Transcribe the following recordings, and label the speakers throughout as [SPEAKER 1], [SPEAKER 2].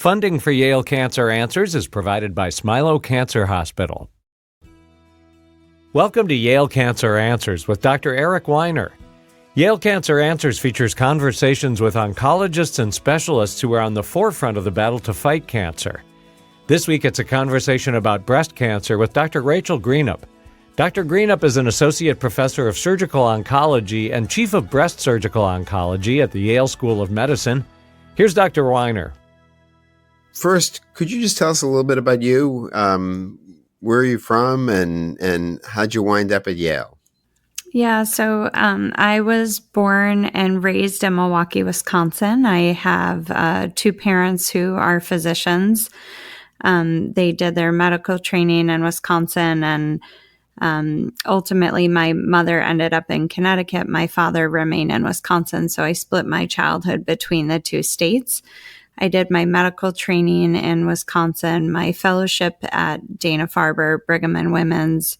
[SPEAKER 1] Funding for Yale Cancer Answers is provided by Smilow Cancer Hospital. Welcome to Yale Cancer Answers with Dr. Eric Weiner. Yale Cancer Answers features conversations with oncologists and specialists who are on the forefront of the battle to fight cancer. This week it's a conversation about breast cancer with Dr. Rachel Greenup. Dr. Greenup is an associate professor of surgical oncology and chief of breast surgical oncology at the Yale School of Medicine. Here's Dr. Weiner.
[SPEAKER 2] First, could you just tell us a little bit about you? Where are you from and how'd you wind up at Yale?
[SPEAKER 3] Yeah, so I was born and raised in Milwaukee, Wisconsin. I have two parents who are physicians. They did their medical training in Wisconsin, and ultimately my mother ended up in Connecticut. My father remained in Wisconsin, so I split my childhood between the two states. I did my medical training in Wisconsin, my fellowship at Dana-Farber, Brigham and Women's,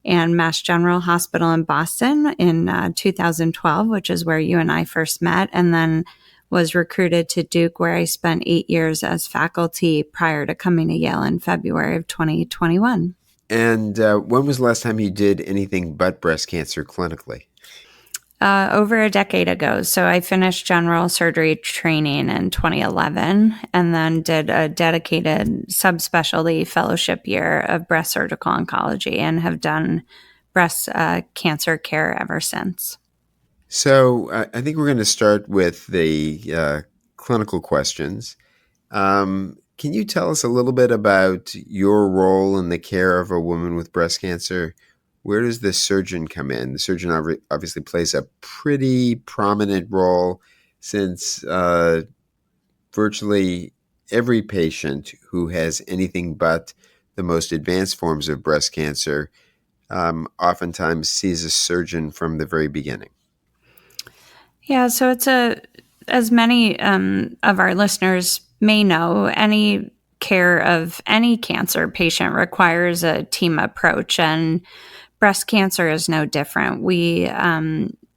[SPEAKER 3] and Mass General Hospital in Boston in 2012, which is where you and I first met, and then was recruited to Duke, where I spent 8 years as faculty prior to coming to Yale in February of 2021.
[SPEAKER 2] And when was the last time you did anything but breast cancer clinically?
[SPEAKER 3] Over a decade ago. So I finished general surgery training in 2011 and then did a dedicated subspecialty fellowship year of breast surgical oncology and have done breast cancer care ever since.
[SPEAKER 2] So I think we're going to start with the clinical questions. Can you tell us a little bit about your role in the care of a woman with breast cancer? Where does the surgeon come in? The surgeon obviously plays a pretty prominent role since virtually every patient who has anything but the most advanced forms of breast cancer oftentimes sees a surgeon from the very beginning.
[SPEAKER 3] Yeah, so it's as many of our listeners may know, any care of any cancer patient requires a team approach, and breast cancer is no different. We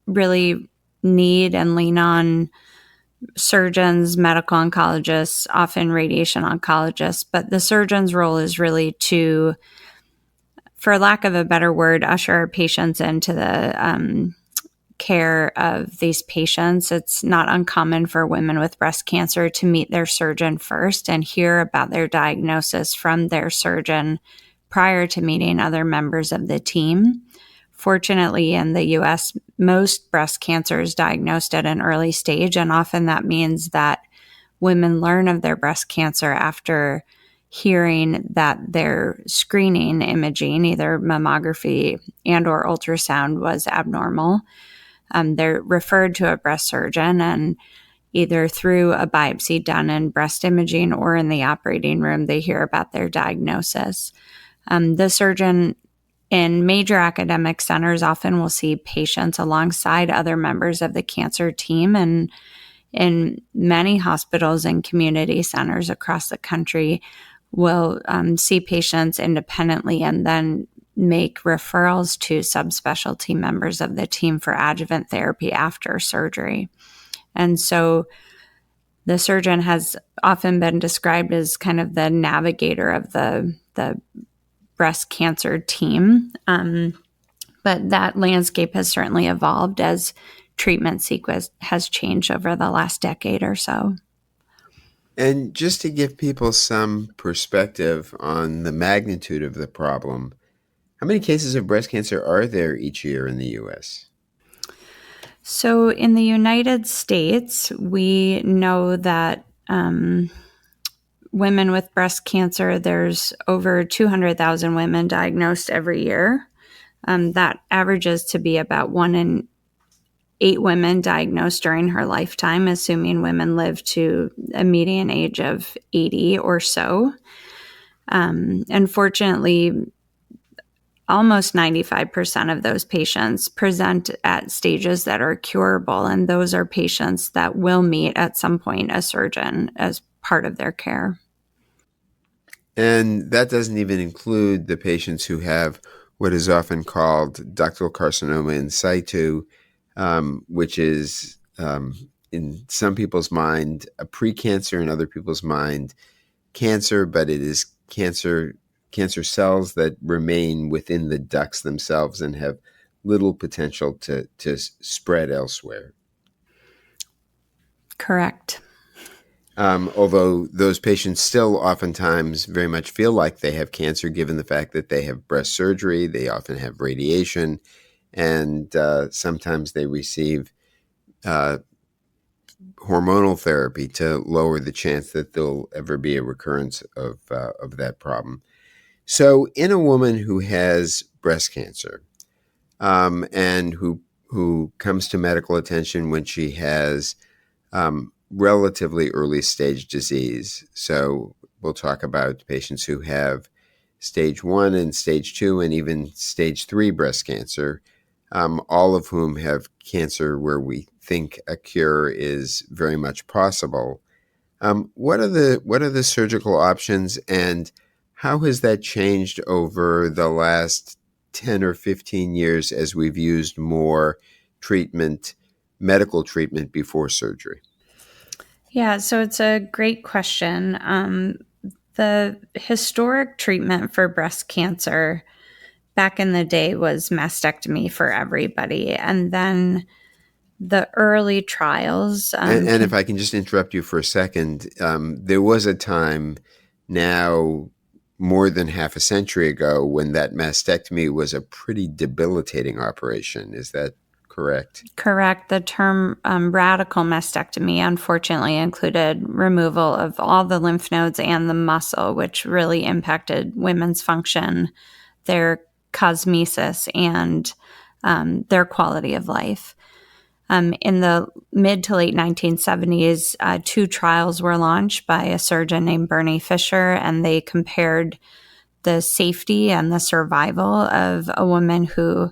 [SPEAKER 3] really need and lean on surgeons, medical oncologists, often radiation oncologists, but the surgeon's role is really to, for lack of a better word, usher our patients into the care of these patients. It's not uncommon for women with breast cancer to meet their surgeon first and hear about their diagnosis from their surgeon prior to meeting other members of the team. Fortunately, in the U.S., most breast cancer is diagnosed at an early stage, and often that means that women learn of their breast cancer after hearing that their screening imaging, either mammography and or ultrasound, was abnormal. They're referred to a breast surgeon, and either through a biopsy done in breast imaging or in the operating room, they hear about their diagnosis. The surgeon in major academic centers often will see patients alongside other members of the cancer team, and in many hospitals and community centers across the country will see patients independently and then make referrals to subspecialty members of the team for adjuvant therapy after surgery. And so the surgeon has often been described as kind of the navigator of the breast cancer team. But that landscape has certainly evolved as treatment sequence has changed over the last decade or so.
[SPEAKER 2] And just to give people some perspective on the magnitude of the problem, how many cases of breast cancer are there each year in the U.S.?
[SPEAKER 3] So in the United States, we know that women with breast cancer, there's over 200,000 women diagnosed every year. That averages to be about 1 in 8 women diagnosed during her lifetime, assuming women live to a median age of 80 or so. Unfortunately, almost 95% of those patients present at stages that are curable, and those are patients that will meet at some point a surgeon as part of their care.
[SPEAKER 2] And that doesn't even include the patients who have what is often called ductal carcinoma in situ, which is in some people's mind a precancer, in other people's mind cancer, but it is cancer cells that remain within the ducts themselves and have little potential to spread elsewhere.
[SPEAKER 3] Correct.
[SPEAKER 2] Although those patients still oftentimes very much feel like they have cancer, given the fact that they have breast surgery, they often have radiation, and sometimes they receive hormonal therapy to lower the chance that there'll ever be a recurrence of that problem. So in a woman who has breast cancer and who comes to medical attention when she has relatively early stage disease, so we'll talk about patients who have stage 1 and stage 2 and even stage 3 breast cancer, all of whom have cancer where we think a cure is very much possible. What are the surgical options, and how has that changed over the last 10 or 15 years as we've used more medical treatment before surgery?
[SPEAKER 3] Yeah, so it's a great question. The historic treatment for breast cancer back in the day was mastectomy for everybody. And then the early trials.
[SPEAKER 2] And if I can just interrupt you for a second, there was a time now more than half a century ago when that mastectomy was a pretty debilitating operation. Is that correct?
[SPEAKER 3] Correct. The term radical mastectomy unfortunately included removal of all the lymph nodes and the muscle, which really impacted women's function, their cosmesis, and their quality of life. In the mid to late 1970s, 2 trials were launched by a surgeon named Bernie Fisher, and they compared the safety and the survival of a woman who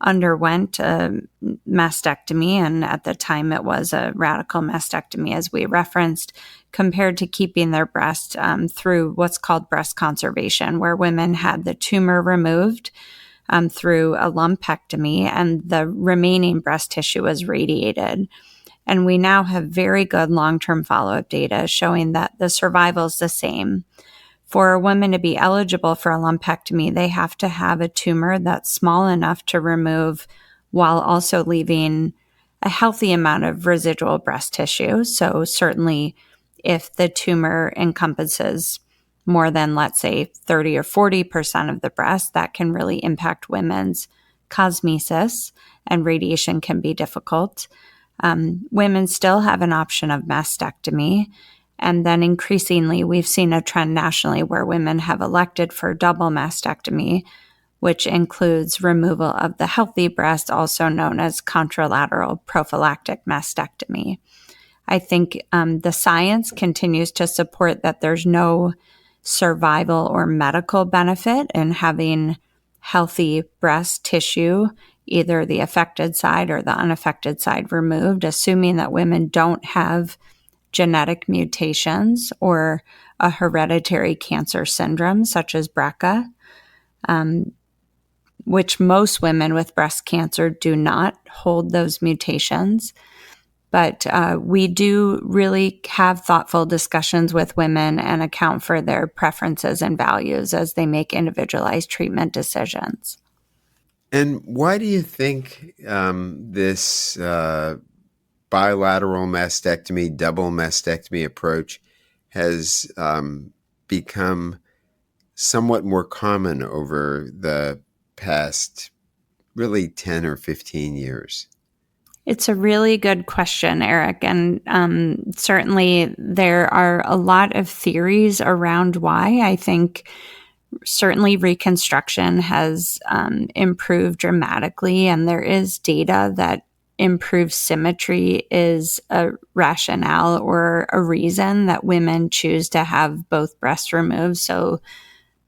[SPEAKER 3] underwent a mastectomy, and at the time it was a radical mastectomy, as we referenced, compared to keeping their breast through what's called breast conservation, where women had the tumor removed through a lumpectomy, and the remaining breast tissue was radiated. And we now have very good long-term follow-up data showing that the survival is the same. For a woman to be eligible for a lumpectomy, they have to have a tumor that's small enough to remove while also leaving a healthy amount of residual breast tissue. So certainly if the tumor encompasses more than, let's say, 30 or 40% of the breast, that can really impact women's cosmesis, and radiation can be difficult. Women still have an option of mastectomy. And then increasingly, we've seen a trend nationally where women have elected for double mastectomy, which includes removal of the healthy breast, also known as contralateral prophylactic mastectomy. I think the science continues to support that there's no survival or medical benefit in having healthy breast tissue, either the affected side or the unaffected side removed, assuming that women don't have genetic mutations or a hereditary cancer syndrome such as BRCA, which most women with breast cancer do not hold those mutations. But we do really have thoughtful discussions with women and account for their preferences and values as they make individualized treatment decisions.
[SPEAKER 2] And why do you think this bilateral mastectomy, double mastectomy approach has become somewhat more common over the past really 10 or 15 years?
[SPEAKER 3] It's a really good question, Eric. And certainly there are a lot of theories around why. I think certainly reconstruction has improved dramatically, and there is data that improved symmetry is a rationale or a reason that women choose to have both breasts removed. So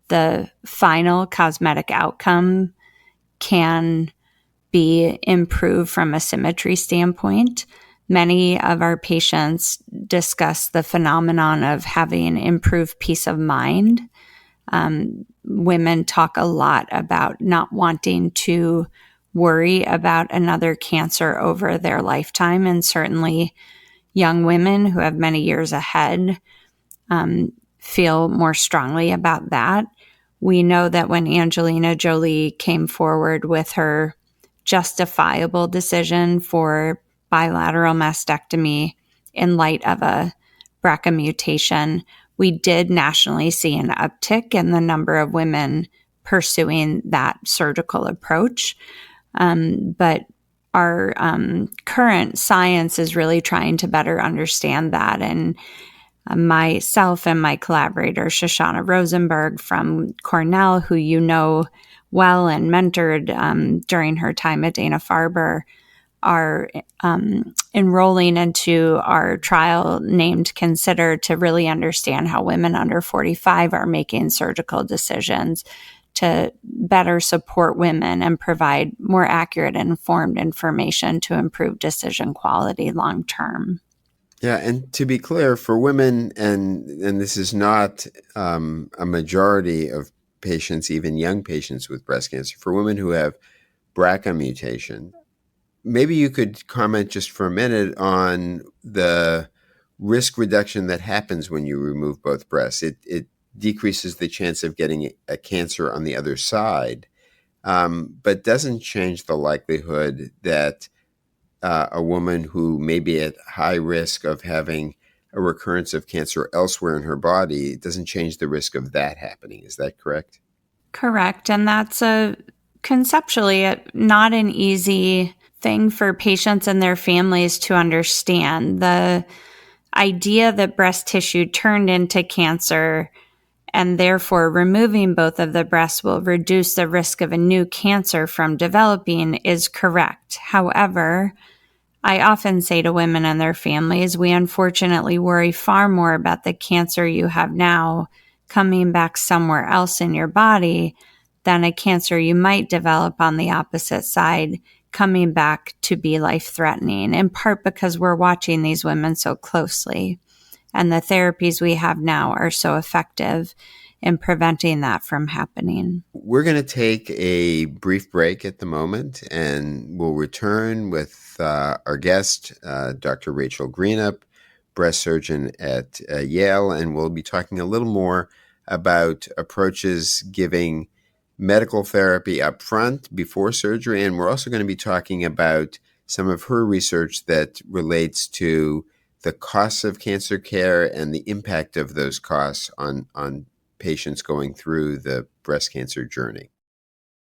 [SPEAKER 3] the final cosmetic outcome can be improved from a symmetry standpoint. Many of our patients discuss the phenomenon of having improved peace of mind. Women talk a lot about not wanting to worry about another cancer over their lifetime. And certainly, young women who have many years ahead feel more strongly about that. We know that when Angelina Jolie came forward with her justifiable decision for bilateral mastectomy in light of a BRCA mutation, we did nationally see an uptick in the number of women pursuing that surgical approach. But our current science is really trying to better understand that. And myself and my collaborator, Shoshana Rosenberg from Cornell, who you know well and mentored during her time at Dana-Farber, are enrolling into our trial named Consider to really understand how women under 45 are making surgical decisions to better support women and provide more accurate and informed information to improve decision quality long term.
[SPEAKER 2] Yeah, and to be clear, for women, and this is not a majority of patients, even young patients with breast cancer, for women who have BRCA mutation, maybe you could comment just for a minute on the risk reduction that happens when you remove both breasts. It decreases the chance of getting a cancer on the other side, but doesn't change the likelihood that a woman who may be at high risk of having a recurrence of cancer elsewhere in her body, it doesn't change the risk of that happening. Is that correct?
[SPEAKER 3] Correct. And that's conceptually not an easy thing for patients and their families to understand. The idea that breast tissue turned into cancer and therefore removing both of the breasts will reduce the risk of a new cancer from developing is correct. However, I often say to women and their families, we unfortunately worry far more about the cancer you have now coming back somewhere else in your body than a cancer you might develop on the opposite side coming back to be life-threatening, in part because we're watching these women so closely. And the therapies we have now are so effective in preventing that from happening.
[SPEAKER 2] We're going to take a brief break at the moment, and we'll return with our guest, Dr. Rachel Greenup, breast surgeon at Yale, and we'll be talking a little more about approaches giving medical therapy up front before surgery, and we're also going to be talking about some of her research that relates to the costs of cancer care and the impact of those costs on patients going through the breast cancer journey.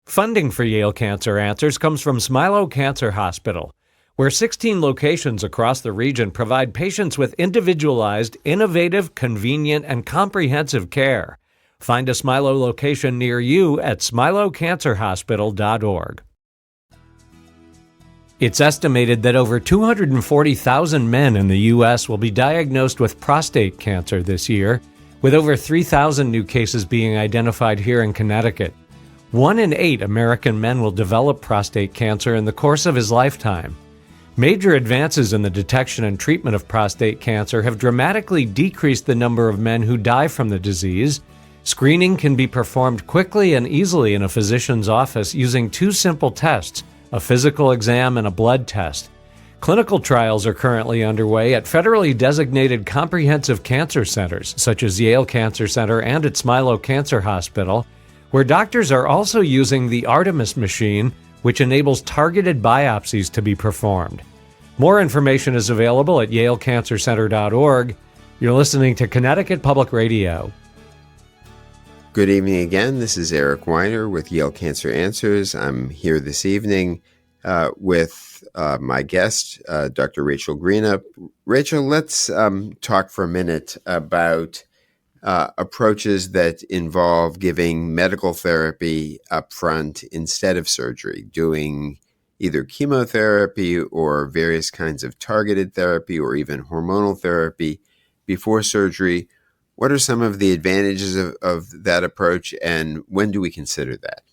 [SPEAKER 1] Funding for Yale Cancer Answers comes from Smilow Cancer Hospital, where 16 locations across the region provide patients with individualized, innovative, convenient, and comprehensive care. Find a Smilow location near you at smilowcancerhospital.org. It's estimated that over 240,000 men in the U.S. will be diagnosed with prostate cancer this year, with over 3,000 new cases being identified here in Connecticut. 1 in 8 American men will develop prostate cancer in the course of his lifetime. Major advances in the detection and treatment of prostate cancer have dramatically decreased the number of men who die from the disease. Screening can be performed quickly and easily in a physician's office using 2 simple tests, a physical exam and a blood test. Clinical trials are currently underway at federally designated comprehensive cancer centers, such as Yale Cancer Center and at Smilow Cancer Hospital, where doctors are also using the Artemis machine, which enables targeted biopsies to be performed. More information is available at yalecancercenter.org. You're listening to Connecticut Public Radio.
[SPEAKER 2] Good evening again. This is Eric Weiner with Yale Cancer Answers. I'm here this evening with my guest, Dr. Rachel Greenup. Rachel, let's talk for a minute about approaches that involve giving medical therapy up front instead of surgery, doing either chemotherapy or various kinds of targeted therapy or even hormonal therapy before surgery. What are some of the advantages of that approach, and when do we consider that?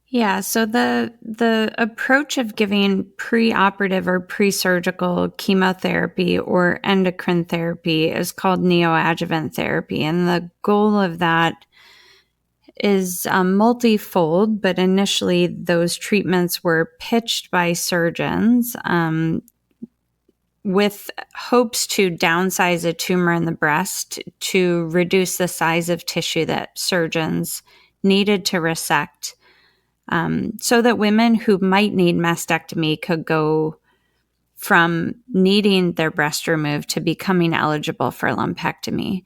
[SPEAKER 3] Yeah, so the approach of giving preoperative or pre-surgical chemotherapy or endocrine therapy is called neoadjuvant therapy, and the goal of that is multifold, but initially those treatments were pitched by surgeons with hopes to downsize a tumor in the breast to reduce the size of tissue that surgeons needed to resect, so that women who might need mastectomy could go from needing their breast removed to becoming eligible for lumpectomy,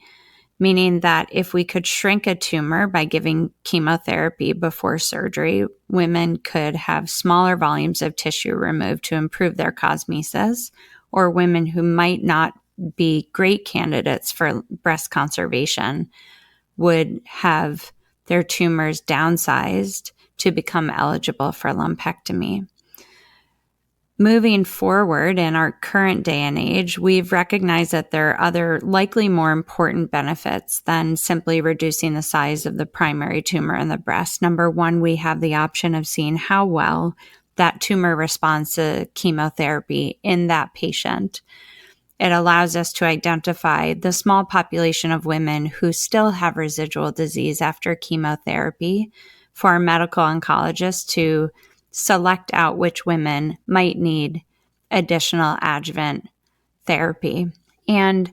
[SPEAKER 3] meaning that if we could shrink a tumor by giving chemotherapy before surgery, women could have smaller volumes of tissue removed to improve their cosmesis, or women who might not be great candidates for breast conservation would have their tumors downsized to become eligible for lumpectomy. Moving forward in our current day and age, we've recognized that there are other, likely more important benefits than simply reducing the size of the primary tumor in the breast. Number one, we have the option of seeing how well that tumor responds to chemotherapy in that patient. It allows us to identify the small population of women who still have residual disease after chemotherapy for our medical oncologist to select out which women might need additional adjuvant therapy. And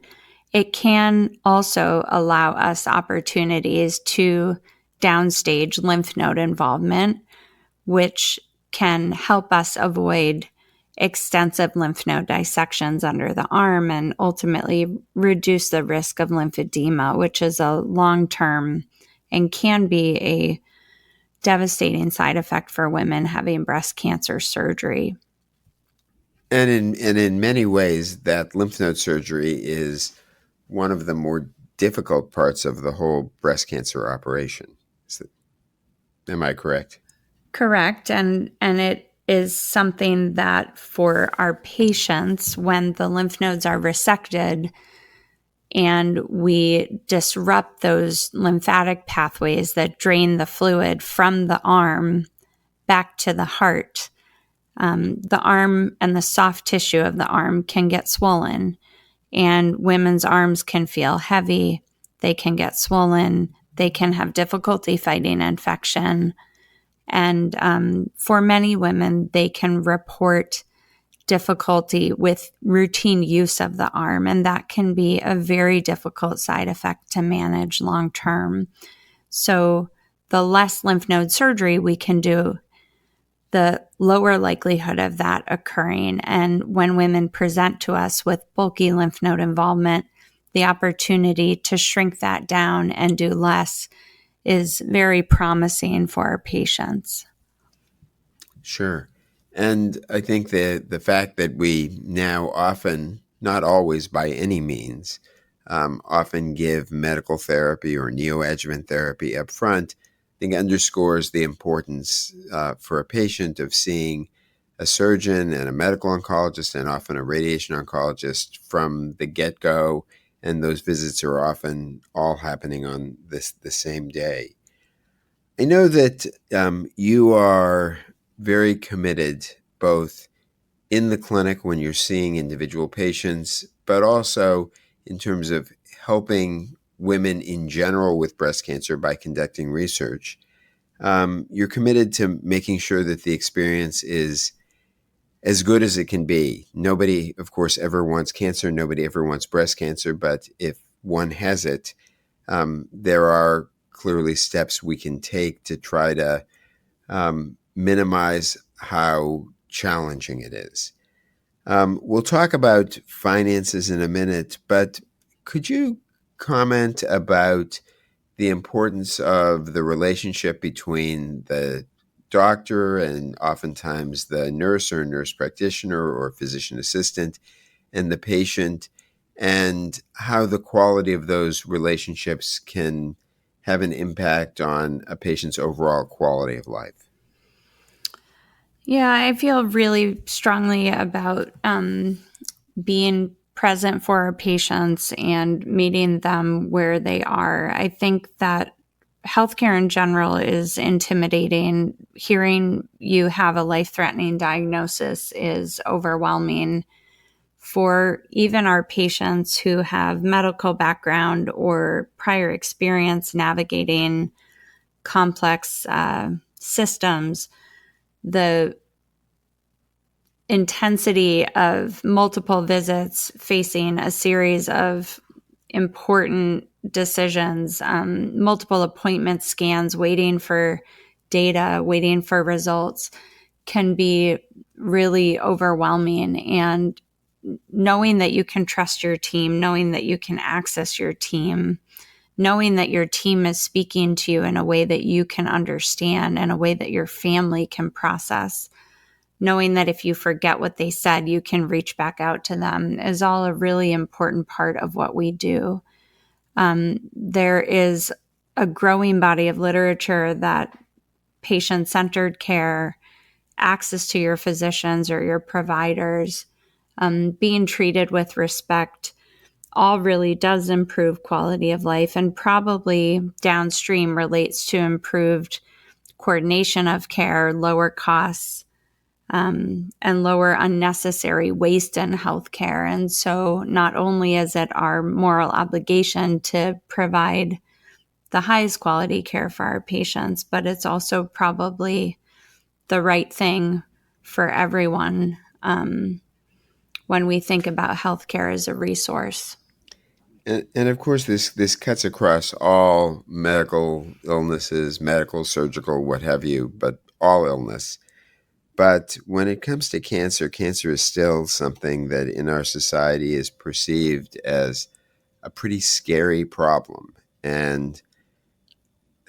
[SPEAKER 3] it can also allow us opportunities to downstage lymph node involvement, which can help us avoid extensive lymph node dissections under the arm and ultimately reduce the risk of lymphedema, which is a long-term and can be a devastating side effect for women having breast cancer surgery.
[SPEAKER 2] And in many ways, that lymph node surgery is one of the more difficult parts of the whole breast cancer operation. Am I correct?
[SPEAKER 3] Correct. And it is something that for our patients, when the lymph nodes are resected and we disrupt those lymphatic pathways that drain the fluid from the arm back to the heart, the arm and the soft tissue of the arm can get swollen, and women's arms can feel heavy. They can get swollen. They can have difficulty fighting infection. And for many women, they can report difficulty with routine use of the arm, and that can be a very difficult side effect to manage long term. So the less lymph node surgery we can do, the lower likelihood of that occurring. And when women present to us with bulky lymph node involvement, the opportunity to shrink that down and do less is very promising for our patients.
[SPEAKER 2] Sure. And I think the fact that we now often, not always by any means, often give medical therapy or neoadjuvant therapy up front, I think underscores the importance for a patient of seeing a surgeon and a medical oncologist and often a radiation oncologist from the get-go. And those visits are often all happening on the same day. I know that you are very committed both in the clinic when you're seeing individual patients, but also in terms of helping women in general with breast cancer by conducting research. You're committed to making sure that the experience is as good as it can be. Nobody, of course, ever wants cancer. Nobody ever wants breast cancer. But if one has it, there are clearly steps we can take to try to minimize how challenging it is. We'll talk about finances in a minute, but could you comment about the importance of the relationship between the doctor and oftentimes the nurse or nurse practitioner or physician assistant and the patient, and how the quality of those relationships can have an impact on a patient's overall quality of life?
[SPEAKER 3] Yeah, I feel really strongly about being present for our patients and meeting them where they are. I think that healthcare in general is intimidating. Hearing you have a life-threatening diagnosis is overwhelming. For even our patients who have medical background or prior experience navigating complex systems, the intensity of multiple visits, facing a series of important decisions, multiple appointment scans, waiting for data, waiting for results, can be really overwhelming. And knowing that you can trust your team, knowing that you can access your team, knowing that your team is speaking to you in a way that you can understand, in a way that your family can process, knowing that if you forget what they said, you can reach back out to them, is all a really important part of what we do. There is a growing body of literature that patient-centered care, access to your physicians or your providers, being treated with respect, all really does improve quality of life, and probably downstream relates to improved coordination of care, lower costs, and lower unnecessary waste in healthcare. And so not only is it our moral obligation to provide the highest quality care for our patients, but it's also probably the right thing for everyone when we think about healthcare as a resource.
[SPEAKER 2] And of course, this cuts across all medical illnesses, medical, surgical, what have you, but all illness. But when it comes to cancer, cancer is still something that in our society is perceived as a pretty scary problem. And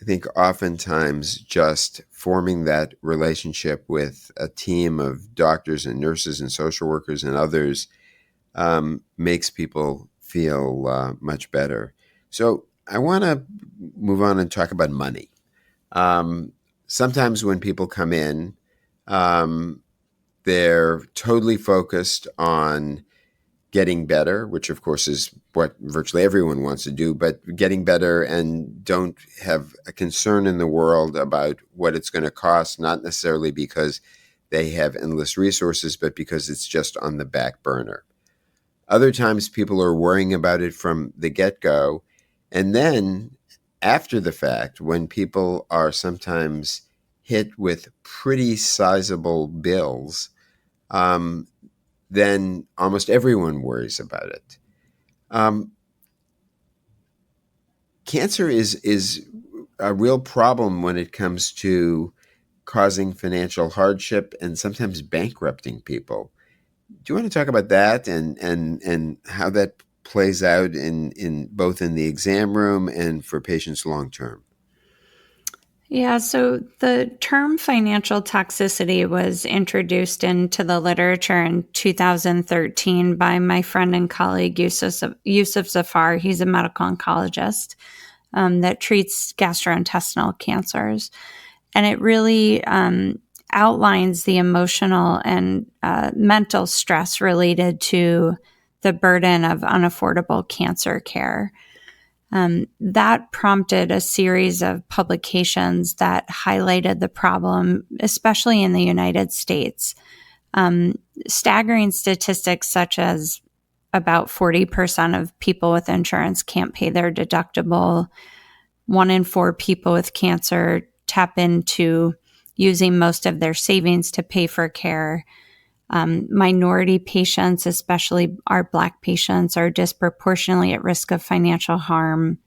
[SPEAKER 2] I think oftentimes just forming that relationship with a team of doctors and nurses and social workers and others makes people feel much better. So I want to move on and talk about money. Sometimes when people come in, they're totally focused on getting better, which of course is what virtually everyone wants to do, but getting better and don't have a concern in the world about what it's going to cost, not necessarily because they have endless resources, but because it's just on the back burner. Other times people are worrying about it from the get-go. And then after the fact, when people are sometimes hit with pretty sizable bills, then almost everyone worries about it. Cancer is a real problem when it comes to causing financial hardship and sometimes bankrupting people. Do you want to talk about that and how that plays out in both in the exam room and for patients long term?
[SPEAKER 3] Yeah, so the term financial toxicity was introduced into the literature in 2013 by my friend and colleague Yusuf Zafar. He's a medical oncologist that treats gastrointestinal cancers. And it really outlines the emotional and mental stress related to the burden of unaffordable cancer care. That prompted a series of publications that highlighted the problem, especially in the United States. Staggering statistics such as about 40% of people with insurance can't pay their deductible. 1 in 4 people with cancer tap into using most of their savings to pay for care. Minority patients, especially our Black patients, are disproportionately at risk of financial harm.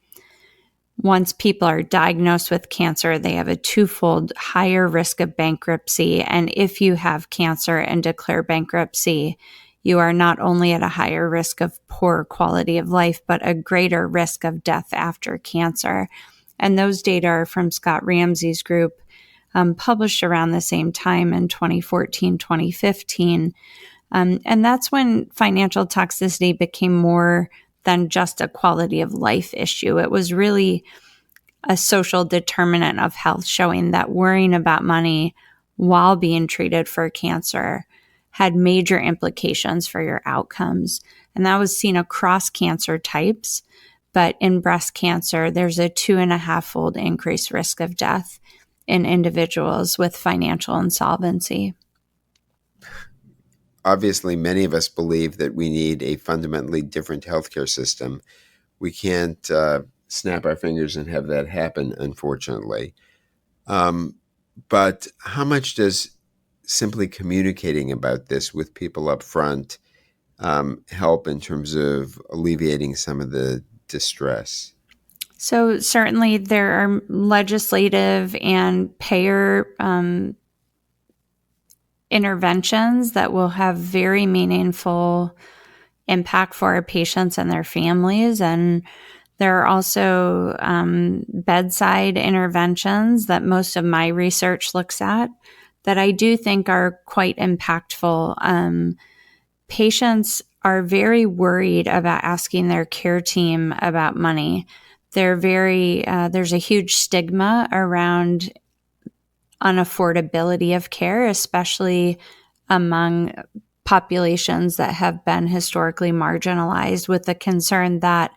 [SPEAKER 3] Once people are diagnosed with cancer, they have a twofold higher risk of bankruptcy. And if you have cancer and declare bankruptcy, you are not only at a higher risk of poor quality of life, but a greater risk of death after cancer. And those data are from Scott Ramsey's group, published around the same time in 2014, 2015. And that's when financial toxicity became more than just a quality of life issue. It was really a social determinant of health, showing that worrying about money while being treated for cancer had major implications for your outcomes. And that was seen across cancer types. But in breast cancer, there's a 2.5-fold increased risk of death in individuals with financial insolvency.
[SPEAKER 2] Obviously, many of us believe that we need a fundamentally different healthcare system. We can't snap our fingers and have that happen, unfortunately. But how much does simply communicating about this with people up front help in terms of alleviating some of the distress?
[SPEAKER 3] So certainly there are legislative and payer interventions that will have very meaningful impact for our patients and their families. And there are also bedside interventions that most of my research looks at that I do think are quite impactful. Patients are very worried about asking their care team about money. There's a huge stigma around unaffordability of care, especially among populations that have been historically marginalized, with the concern that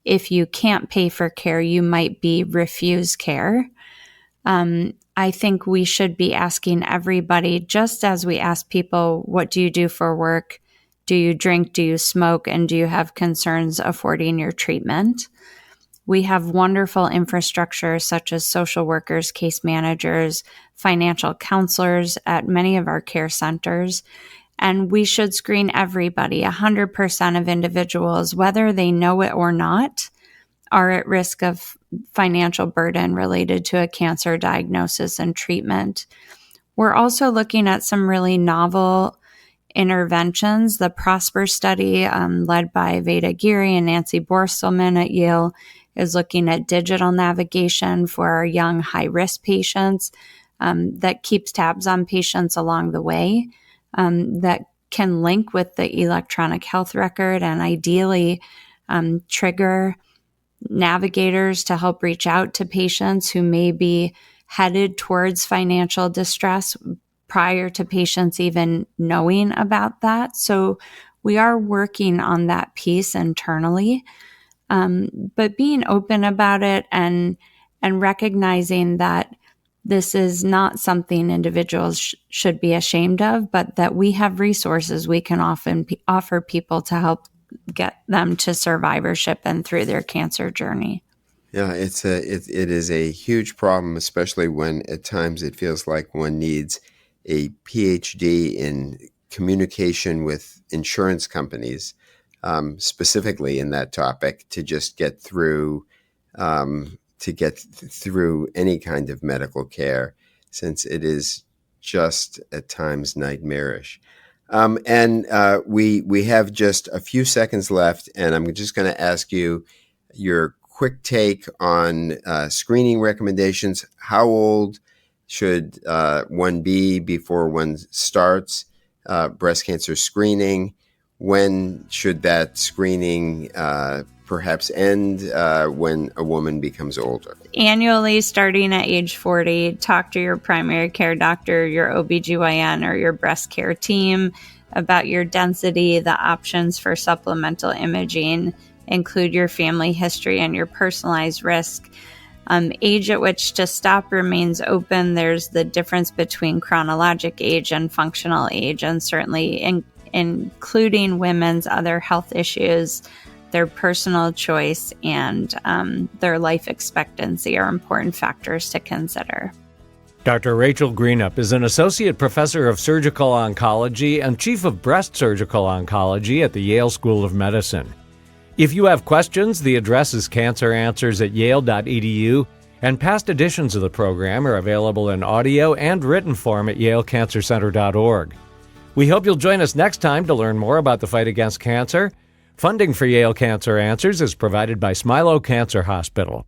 [SPEAKER 3] if you can't pay for care, you might be refused care. I think we should be asking everybody, just as we ask people, what do you do for work? Do you drink? Do you smoke? And do you have concerns affording your treatment? We have wonderful infrastructure such as social workers, case managers, financial counselors at many of our care centers. And we should screen everybody. 100% of individuals, whether they know it or not, are at risk of financial burden related to a cancer diagnosis and treatment. We're also looking at some really novel interventions. The PROSPER study, led by Veda Giri and Nancy Borstelman at Yale, is looking at digital navigation for our young high-risk patients that keeps tabs on patients along the way, that can link with the electronic health record and ideally trigger navigators to help reach out to patients who may be headed towards financial distress prior to patients even knowing about that. So we are working on that piece internally. But being open about it and recognizing that this is not something individuals should be ashamed of, but that we have resources we can often offer people to help get them to survivorship and through their cancer journey.
[SPEAKER 2] Yeah, it is a huge problem, especially when at times it feels like one needs a PhD in communication with insurance companies, specifically in that topic, to just get through any kind of medical care, since it is just at times nightmarish. We have just a few seconds left, and I'm just going to ask you your quick take on screening recommendations. How old should one be before one starts breast cancer screening? When should that screening perhaps end when a woman becomes older?
[SPEAKER 3] Annually, starting at age 40, talk to your primary care doctor, your OBGYN, or your breast care team about your density, the options for supplemental imaging, include your family history and your personalized risk. Age at which to stop remains open. There's the difference between chronologic age and functional age, and certainly including women's other health issues, their personal choice, and their life expectancy are important factors to consider.
[SPEAKER 1] Dr. Rachel Greenup is an associate professor of surgical oncology and chief of breast surgical oncology at the Yale School of Medicine. If you have questions, the address is canceranswers@yale.edu, and past editions of the program are available in audio and written form at yalecancercenter.org. We hope you'll join us next time to learn more about the fight against cancer. Funding for Yale Cancer Answers is provided by Smilow Cancer Hospital.